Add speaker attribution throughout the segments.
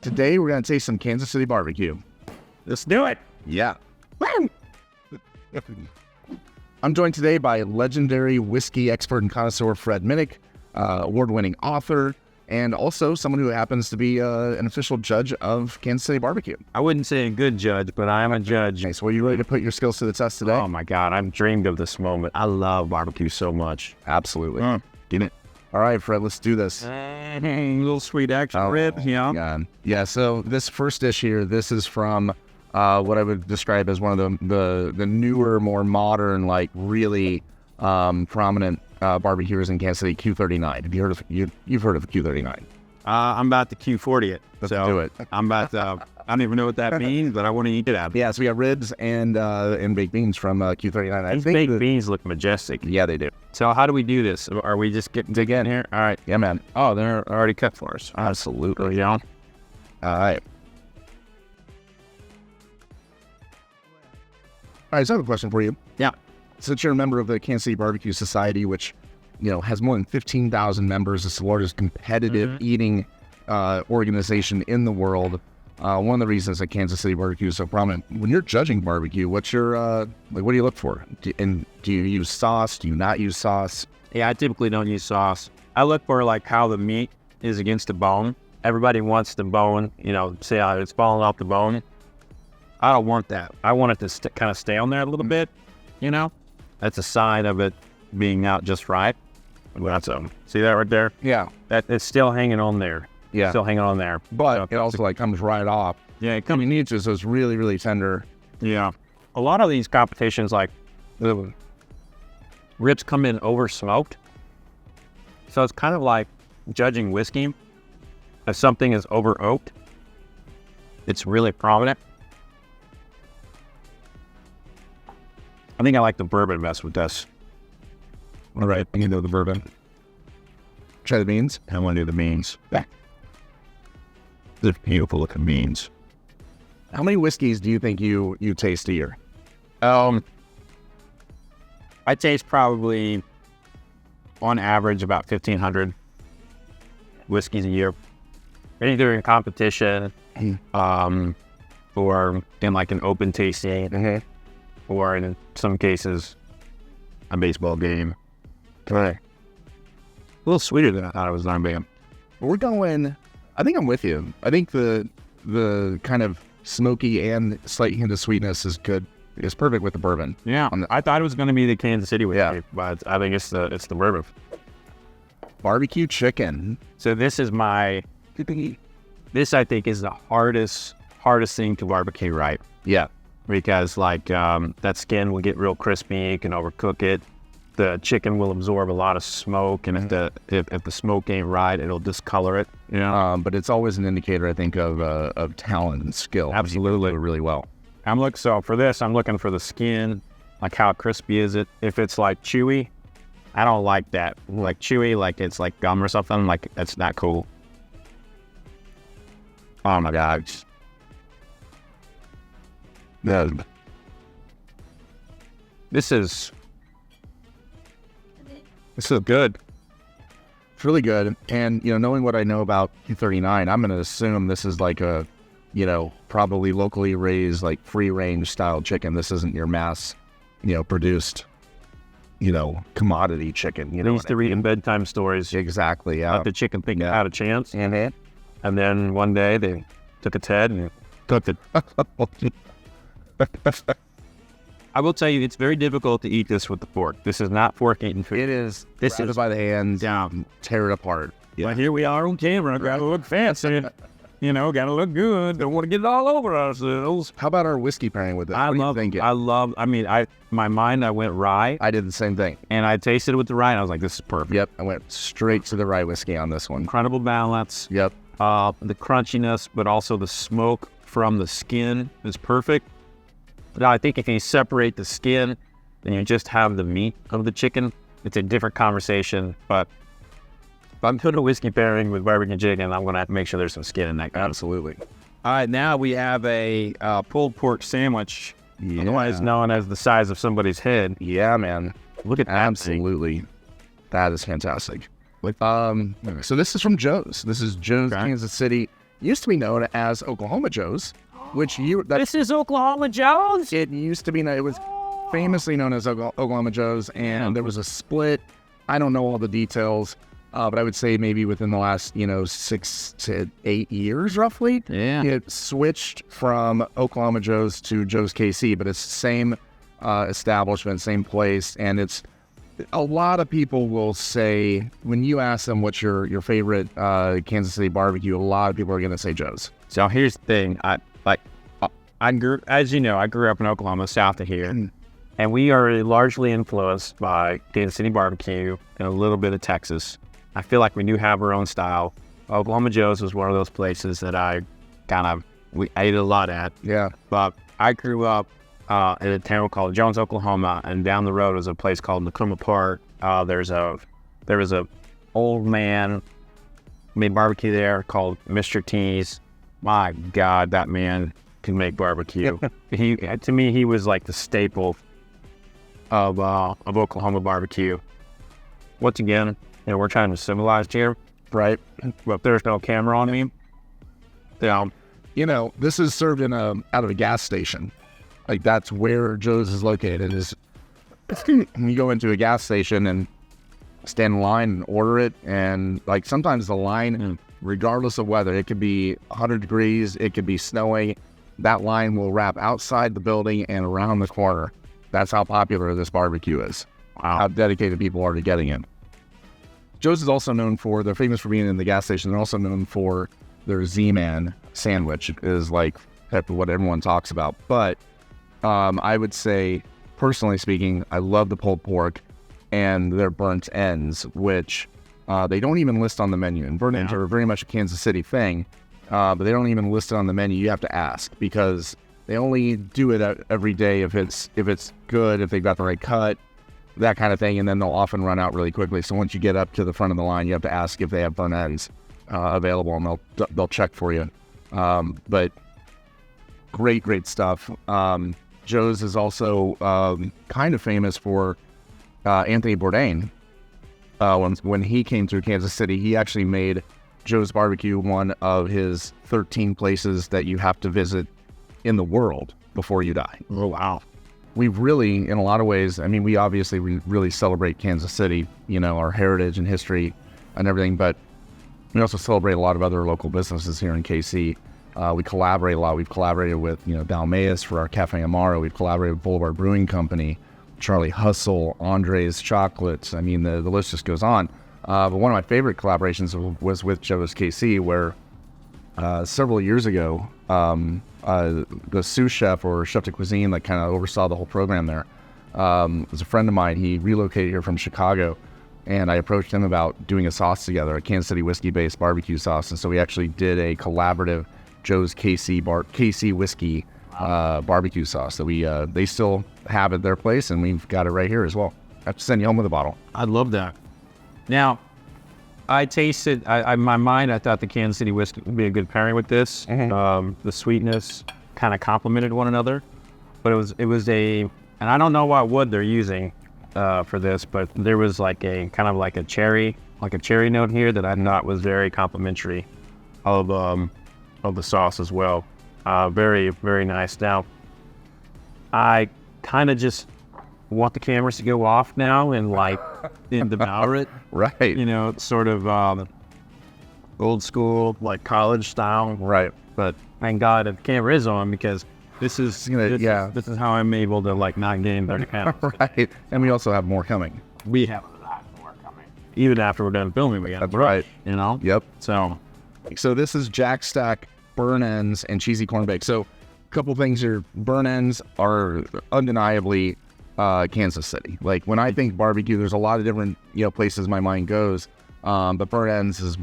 Speaker 1: Today we're going to taste some Kansas City barbecue.
Speaker 2: Let's do it.
Speaker 1: Yeah. I'm joined today by legendary whiskey expert and connoisseur Fred Minnick, award-winning author, and also someone who happens to be an official judge of Kansas City barbecue.
Speaker 2: I wouldn't say a good judge, but I am a judge.
Speaker 1: Nice. Well, you ready to put your skills to the test today?
Speaker 2: Oh my God, I've dreamed of this moment. I love barbecue so much.
Speaker 1: Absolutely.
Speaker 2: Get it?
Speaker 1: All right, Fred, let's do this.
Speaker 2: A little sweet action rib, yeah.
Speaker 1: God. Yeah, so this first dish here, this is from what I would describe as one of the newer, more modern, like really prominent barbecuers in Kansas City, Q39. Have you heard of you've heard of Q39?
Speaker 2: I'm about to Q40 it.
Speaker 1: Let's do it.
Speaker 2: I'm about to, I don't even know what that means, but I want to eat it out.
Speaker 1: Yeah, so we got ribs and baked beans from Q39.
Speaker 2: These baked beans look majestic.
Speaker 1: Yeah, they do.
Speaker 2: So how do we do this? Are we just getting dig in here? All right.
Speaker 1: Yeah, man.
Speaker 2: Oh, they're already cut for us.
Speaker 1: Absolutely.
Speaker 2: Yeah.
Speaker 1: All right. All right, so I have a question for you.
Speaker 2: Yeah.
Speaker 1: Since you're a member of the Kansas City Barbecue Society, which, you know, has more than 15,000 members, it's the largest competitive eating organization in the world. One of the reasons that Kansas City barbecue is so prominent. When you're judging barbecue, what's your like? What do you look for? Do you use sauce? Do you not use sauce?
Speaker 2: Yeah, I typically don't use sauce. I look for like how the meat is against the bone. Everybody wants the bone, you know, say how it's falling off the bone. I don't want that. I want it to kind of stay on there a little bit, you know? That's a sign of it being out just right. See that right there?
Speaker 1: Yeah.
Speaker 2: It's still hanging on there.
Speaker 1: Yeah.
Speaker 2: Still hanging on there.
Speaker 1: But it also like comes right off.
Speaker 2: Yeah, it comes.
Speaker 1: You need to, so it's really, really tender.
Speaker 2: Yeah. A lot of these competitions, like the ribs come in over smoked. So it's kind of like judging whiskey. If something is over oaked, it's really prominent. I think I like the bourbon best with this.
Speaker 1: All right, you can do the bourbon. Try the beans.
Speaker 2: I want to do the beans. They're beautiful looking beans.
Speaker 1: How many whiskeys do you think you taste a year?
Speaker 2: I taste probably, on average, about 1,500 whiskeys a year. Either in competition, or in like an open tasting, or in some cases, a baseball game.
Speaker 1: Right.
Speaker 2: A little sweeter than I thought it was going to be.
Speaker 1: We're going, I think I'm with you. I think the kind of smoky and slight hint of sweetness is good. It's perfect with the bourbon.
Speaker 2: Yeah, I thought it was going to be the Kansas City whiskey, but I think it's the bourbon.
Speaker 1: BBQ Chicken.
Speaker 2: So this is this I think is the hardest thing to barbecue right.
Speaker 1: Yeah.
Speaker 2: Because like that skin will get real crispy, you can overcook it. The chicken will absorb a lot of smoke, and if the smoke ain't right, it'll discolor it. Yeah.
Speaker 1: But it's always an indicator, I think, of talent and skill.
Speaker 2: Absolutely.
Speaker 1: You do it really well.
Speaker 2: So for this, I'm looking for the skin, like how crispy is it? If it's like chewy, I don't like that. Like chewy, like it's like gum or something, like that's not cool. Oh my God. This is good.
Speaker 1: It's really good. And, you know, knowing what I know about Q39, I'm going to assume this is like a, you know, probably locally raised, like free range style chicken. This isn't your mass, you know, produced, you know, commodity chicken. You know,
Speaker 2: used to read in bedtime stories.
Speaker 1: Exactly. Yeah.
Speaker 2: About the chicken thinking it had a chance.
Speaker 1: And
Speaker 2: then one day they took its head and cooked it. I will tell you, it's very difficult to eat this with the fork. This is not fork eating food.
Speaker 1: It is. This is by the hands.
Speaker 2: Down.
Speaker 1: Tear it apart.
Speaker 2: Yeah. But here we are on camera. Gotta look fancy. You know, gotta look good. Don't want to get it all over ourselves.
Speaker 1: How about our whiskey pairing with it?
Speaker 2: I went rye.
Speaker 1: I did the same thing.
Speaker 2: And I tasted it with the rye, and I was like, this is perfect.
Speaker 1: Yep. I went straight to the rye whiskey on this one.
Speaker 2: Incredible balance.
Speaker 1: Yep.
Speaker 2: The crunchiness, but also the smoke from the skin is perfect. Now, I think if you separate the skin, then you just have the meat of the chicken. It's a different conversation, but if I'm doing a whiskey pairing with barbecue chicken, I'm going to have to make sure there's some skin in that.
Speaker 1: Absolutely.
Speaker 2: All right, now we have a pulled pork sandwich, otherwise known as the size of somebody's head.
Speaker 1: Yeah, man.
Speaker 2: Look at that.
Speaker 1: Absolutely. That is fantastic. So this is from Joe's. This is Joe's Kansas City. used to be known as Oklahoma Joe's, which
Speaker 2: This is Oklahoma Joe's?
Speaker 1: it used to be, it was famously known as Oklahoma Joe's, and there was a split. I don't know all the details, but I would say maybe within the last, 6 to 8 years, roughly, it switched from Oklahoma Joe's to Joe's KC, but it's the same establishment, same place, and it's a lot of people will say, when you ask them what's your favorite Kansas City barbecue, a lot of people are going to say Joe's.
Speaker 2: So here's the thing. I grew up in Oklahoma, south of here, and we are largely influenced by Kansas City barbecue and a little bit of Texas. I feel like we do have our own style. Oklahoma Joe's was one of those places that we ate a lot at.
Speaker 1: Yeah.
Speaker 2: But I grew up in a town called Jones, Oklahoma, and down the road was a place called Nakuma Park. There was a old man made barbecue there called Mr. T's. My God, that man can make barbecue. To me, he was like the staple of Oklahoma barbecue. Once again, we're trying to civilize here, right? But there's no camera on me.
Speaker 1: This is served out of a gas station. Like, that's where Joe's is located. Is you go into a gas station and stand in line and order it, and like sometimes the line, regardless of weather, it could be 100 degrees, it could be snowing, that line will wrap outside the building and around the corner. That's how popular this barbecue is. Wow. How dedicated people are to getting it. Joe's is also known for, they're famous for being in the gas station. They're also known for their Z-Man sandwich, is like what everyone talks about. But I would say, personally speaking, I love the pulled pork and their burnt ends, which they don't even list on the menu. And burnt ends are very much a Kansas City thing, but they don't even list it on the menu. You have to ask, because they only do it every day if it's good, if they've got the right cut, that kind of thing, and then they'll often run out really quickly. So once you get up to the front of the line, you have to ask if they have burnt ends available, and they'll check for you. But great stuff. Joe's is also kind of famous for Anthony Bourdain. When he came through Kansas City, he actually made Joe's Barbecue one of his 13 places that you have to visit in the world before you die.
Speaker 2: Oh, wow.
Speaker 1: We've really, in a lot of ways, we obviously really celebrate Kansas City, our heritage and history and everything, but we also celebrate a lot of other local businesses here in KC. We collaborate a lot. We've collaborated with, Dalmaeus for our Cafe Amaro. We've collaborated with Boulevard Brewing Company, Charlie Hustle, Andre's Chocolates. The list just goes on. But one of my favorite collaborations was with Joe's KC, where several years ago, the sous chef or chef de cuisine that kind of oversaw the whole program there was a friend of mine. He relocated here from Chicago, and I approached him about doing a sauce together, a Kansas City whiskey-based barbecue sauce. And so we actually did a collaborative Joe's KC whiskey barbecue sauce that they still have at their place, and we've got it right here as well. I have to send you home with a bottle.
Speaker 2: I'd love that. Now, I tasted, in my mind, I thought the Kansas City whiskey would be a good pairing with this. The sweetness kind of complemented one another, but it was and I don't know what wood they're using for this, but there was like a kind of like a cherry note here that I thought was very complimentary of the sauce as well. Very, very nice. Now, I kind of just want the cameras to go off now and devour it.
Speaker 1: Right.
Speaker 2: Sort of old school, like college style.
Speaker 1: Right.
Speaker 2: But thank God the camera is on, because this is how I'm able to not gain 30 pounds.
Speaker 1: Right. And we also have more coming.
Speaker 2: We have a lot more coming. Even after we're done filming, we got
Speaker 1: That's right.
Speaker 2: Yep.
Speaker 1: So this is Jack Stack burn ends and cheesy corn bake. So a couple things here. Burn ends are undeniably Kansas City. Like, when I think barbecue, there's a lot of different places my mind goes, but burn ends is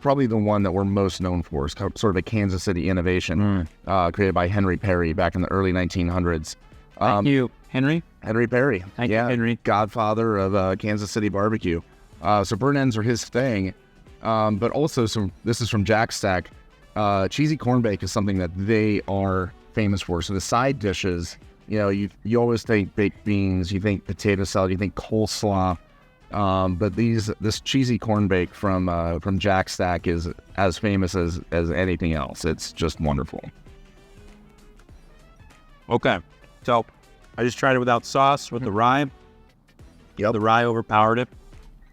Speaker 1: probably the one that we're most known for. It's sort of a Kansas City innovation created by Henry Perry back in the early 1900s.
Speaker 2: Thank you, Henry.
Speaker 1: Henry Perry.
Speaker 2: Thank you, Henry.
Speaker 1: Godfather of Kansas City barbecue. So burn ends are his thing, but also this is from Jack Stack. Cheesy corn bake is something that they are famous for. So the side dishes, you always think baked beans, you think potato salad, you think coleslaw. But this cheesy corn bake from Jack Stack is as famous as anything else. It's just wonderful.
Speaker 2: Okay, so I just tried it without sauce with the rye.
Speaker 1: Yep.
Speaker 2: The rye overpowered it.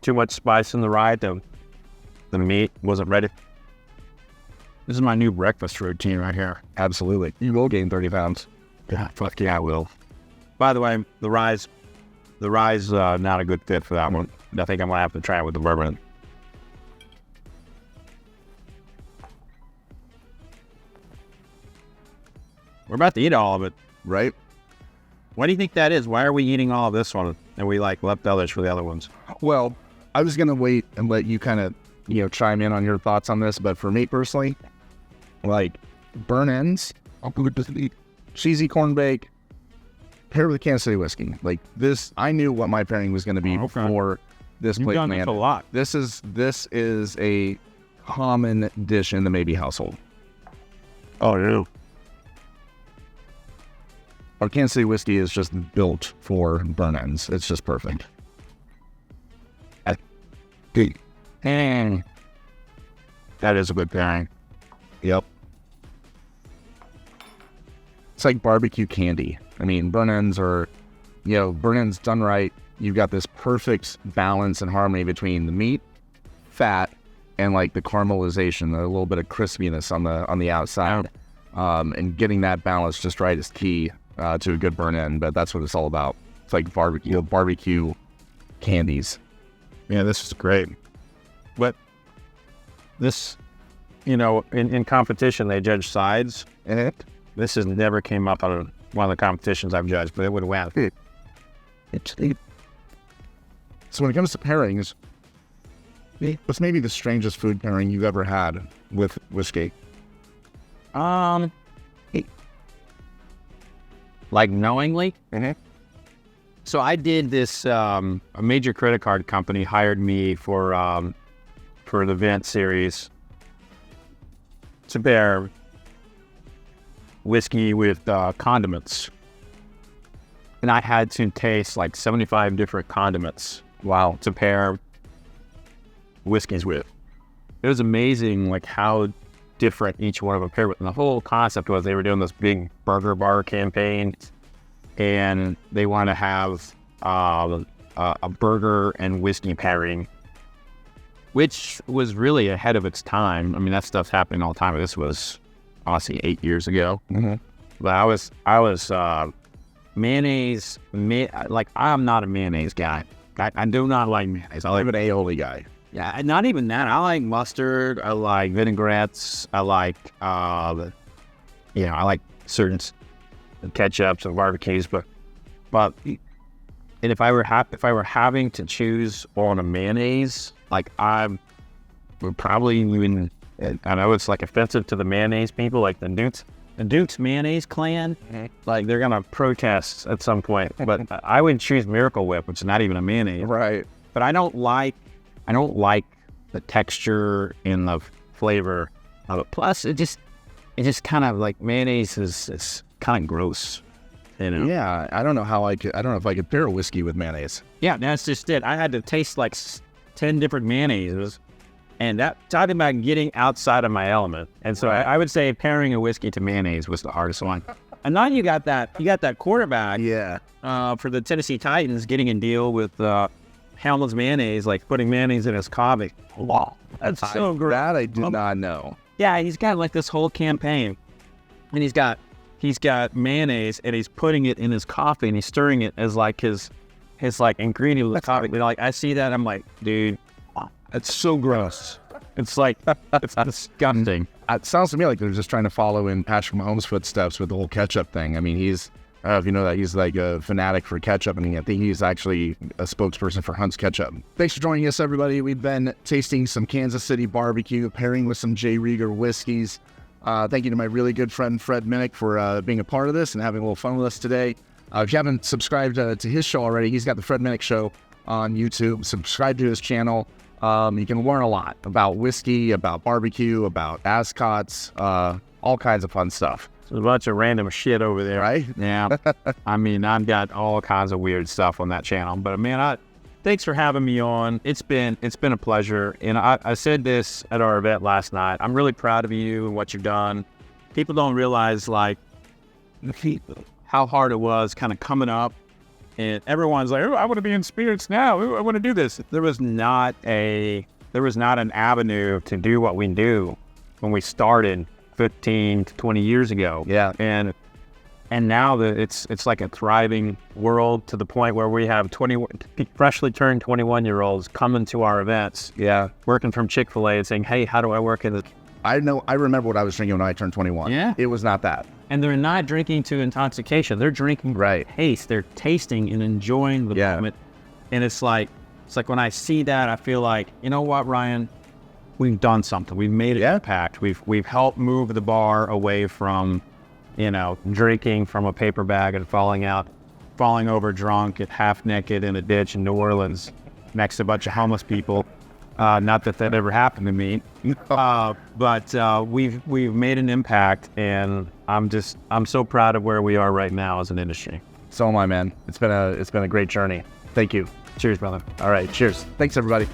Speaker 2: Too much spice in the rye. The meat wasn't ready. This is my new breakfast routine right here.
Speaker 1: Absolutely. You will gain 30 pounds.
Speaker 2: Yeah, fuck yeah, I will. By the way, the rye's not a good fit for that one. I think I'm gonna have to try it with the bourbon. We're about to eat all of it.
Speaker 1: Right?
Speaker 2: What do you think that is? Why are we eating all of this one and we left others for the other ones?
Speaker 1: Well, I was going to wait and let you kind of, chime in on your thoughts on this. But for me personally, like burn ends, cheesy corn bake, paired with Kansas City whiskey. Like this, I knew what my pairing was going to be for this plate.
Speaker 2: You've done this a lot.
Speaker 1: This is a common dish in the Maybe household.
Speaker 2: Oh, yeah.
Speaker 1: Our Kansas City whiskey is just built for burn ends. It's just perfect.
Speaker 2: And that is a good pairing.
Speaker 1: Yep. It's like barbecue candy. I mean, burn ends done right. You've got this perfect balance and harmony between the meat, fat, and like the caramelization, a little bit of crispiness on the outside. And getting that balance just right is key to a good burn end. But that's what it's all about. It's like barbecue candies.
Speaker 2: Yeah, this is great. But this, in competition, they judge sides. This has never came up on one of the competitions I've judged, but it would have won.
Speaker 1: So when it comes to pairings, what's maybe the strangest food pairing you've ever had with whiskey?
Speaker 2: Like knowingly? So I did this, a major credit card company hired me for an event series to pair whiskey with condiments. And I had to taste like 75 different condiments.
Speaker 1: Wow.
Speaker 2: To pair whiskeys with. It was amazing like how different each one of them paired with. And the whole concept was they were doing this big burger bar campaign and they want to have a burger and whiskey pairing, which was really ahead of its time. I mean, that stuff's happening all the time. This was honestly 8 years ago. But I was mayonnaise. I'm not a mayonnaise guy. I do not like mayonnaise.
Speaker 1: I'm an aioli guy.
Speaker 2: Yeah, not even that. I like mustard. I like vinaigrettes. I like, I like certain ketchups and barbecues. But, and if I were having to choose on a mayonnaise, like I would probably even. I know it's like offensive to the mayonnaise people, like the Duke's mayonnaise clan. Like they're gonna protest at some point. But I would choose Miracle Whip, which is not even a mayonnaise.
Speaker 1: Right.
Speaker 2: But I don't like the texture and the flavor of it. Plus, it just kind of like mayonnaise is kind of gross.
Speaker 1: Yeah, I don't know if I could pair a whiskey with mayonnaise.
Speaker 2: Yeah, that's just it. I had to taste like 10 different mayonnaises, and that talking about getting outside of my element. And so I would say pairing a whiskey to mayonnaise was the hardest one. And now you got that quarterback.
Speaker 1: Yeah.
Speaker 2: For the Tennessee Titans getting a deal with Hamlin's mayonnaise, like putting mayonnaise in his coffee. Wow, that's so great.
Speaker 1: That I did not know.
Speaker 2: Yeah, he's got like this whole campaign, and he's got mayonnaise, and he's putting it in his coffee, and he's stirring it as like his like ingredient with the coffee. Like I see that, I'm like, dude, it's so gross. It's like it's disgusting.
Speaker 1: It sounds to me like they're just trying to follow in Patrick Mahomes' footsteps with the whole ketchup thing. I mean, I don't know if you know that he's like a fanatic for ketchup, and I think he's actually a spokesperson for Hunt's Ketchup. Thanks for joining us, everybody. We've been tasting some Kansas City barbecue, pairing with some J. Rieger whiskeys. Thank you to my really good friend Fred Minnick for being a part of this and having a little fun with us today. If you haven't subscribed to his show already, he's got the Fred Minnick Show on YouTube. Subscribe to his channel. You can learn a lot about whiskey, about barbecue, about ascots, all kinds of fun stuff.
Speaker 2: There's a bunch of random shit over there.
Speaker 1: Right?
Speaker 2: Yeah. I mean, I've got all kinds of weird stuff on that channel. But, man, thanks for having me on. It's been a pleasure. And I said this at our event last night. I'm really proud of you and what you've done. People don't realize like how hard it was kind of coming up. And everyone's like, oh, I want to be in spirits now. Ooh, I want to do this. There was not an avenue to do what we do when we started 15 to 20 years ago.
Speaker 1: Yeah.
Speaker 2: And now it's like a thriving world to the point where we have freshly turned 21-year-olds coming to our events.
Speaker 1: Yeah.
Speaker 2: Working from Chick-fil-A and saying, hey, how do I work in this?
Speaker 1: I remember what I was drinking when I turned 21.
Speaker 2: Yeah.
Speaker 1: It was not that.
Speaker 2: And they're not drinking to intoxication. They're drinking
Speaker 1: Right.
Speaker 2: taste. They're tasting and enjoying the moment. And it's like when I see that, I feel like, you know what, Ryan? We've done something. We've made an impact. We've helped move the bar away from, drinking from a paper bag and falling over drunk and half naked in a ditch in New Orleans next to a bunch of homeless people. Not that ever happened to me, but we've made an impact, and I'm so proud of where we are right now as an industry.
Speaker 1: So am I, man. It's been a great journey. Thank you.
Speaker 2: Cheers, brother.
Speaker 1: All right. Cheers. Thanks, everybody.